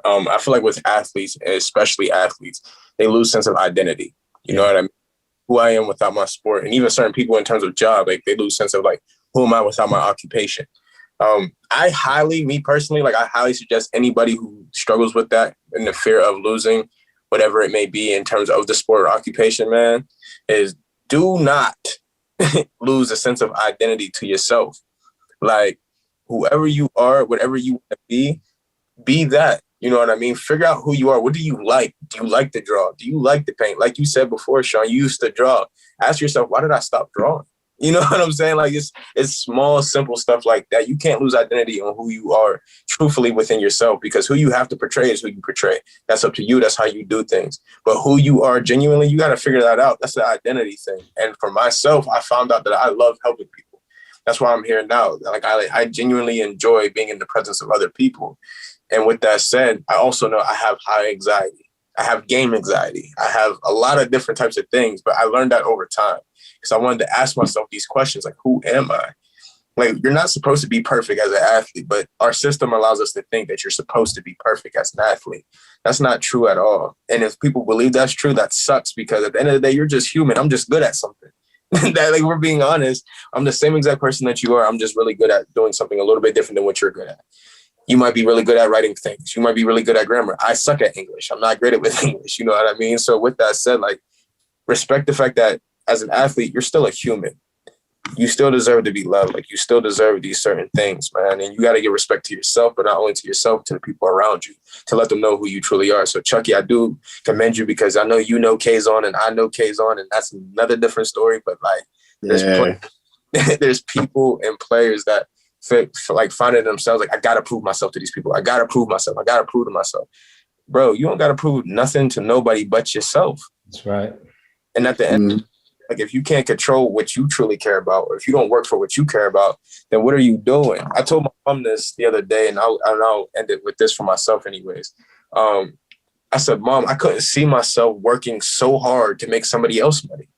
I feel like with athletes, especially athletes, they lose sense of identity. You know what I mean? Who I am without my sport, and even certain people in terms of job, like they lose sense of like who am I without my occupation. Me personally, like I highly suggest anybody who struggles with that and the fear of losing whatever it may be in terms of the sport or occupation, man, is do not lose a sense of identity to yourself. Like whoever you are, whatever you want to be that. You know what I mean? Figure out who you are. What do you like? Do you like to draw? Do you like to paint? Like you said before, Sean, you used to draw. Ask yourself, why did I stop drawing? You know what I'm saying? Like it's small, simple stuff like that. You can't lose identity on who you are truthfully within yourself, because who you have to portray is who you portray. That's up to you. That's how you do things. But who you are genuinely, you got to figure that out. That's the identity thing. And for myself, I found out that I love helping people. That's why I'm here now. Like I genuinely enjoy being in the presence of other people. And with that said, I also know I have high anxiety. I have game anxiety. I have a lot of different types of things, but I learned that over time because I wanted to ask myself these questions, like, who am I? Like, you're not supposed to be perfect as an athlete, but our system allows us to think that you're supposed to be perfect as an athlete. That's not true at all. And if people believe that's true, that sucks, because at the end of the day, you're just human. I'm just good at something. That, like, we're being honest. I'm the same exact person that you are. I'm just really good at doing something a little bit different than what you're good at. You might be really good at writing things. You might be really good at grammar. I suck at English. I'm not great with English. You know what I mean? So with that said, like, respect the fact that as an athlete, you're still a human. You still deserve to be loved. Like, you still deserve these certain things, man. And you got to give respect to yourself, but not only to yourself, to the people around you, to let them know who you truly are. So Chucky, I do commend you, because I know you know Kazon and I know Kazon, and that's another different story. But like, there's people and players that like finding themselves like, I gotta prove myself to these people. I gotta prove myself. I gotta prove to myself. Bro, you don't gotta prove nothing to nobody but yourself. That's right. And at the end, like, if you can't control what you truly care about, or if you don't work for what you care about, then what are you doing? I told my mom this the other day, and I'll end it with this for myself anyways. I said, Mom, I couldn't see myself working so hard to make somebody else money.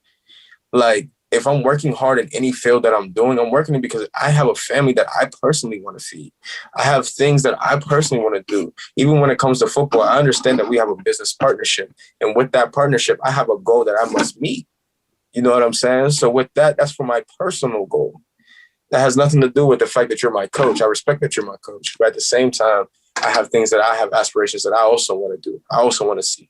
Like, if I'm working hard in any field that I'm doing, I'm working because I have a family that I personally want to feed. I have things that I personally want to do. Even when it comes to football, I understand that we have a business partnership. And with that partnership, I have a goal that I must meet. You know what I'm saying? So with that, that's for my personal goal. That has nothing to do with the fact that you're my coach. I respect that you're my coach. But at the same time, I have things that I have aspirations that I also want to do. I also want to see.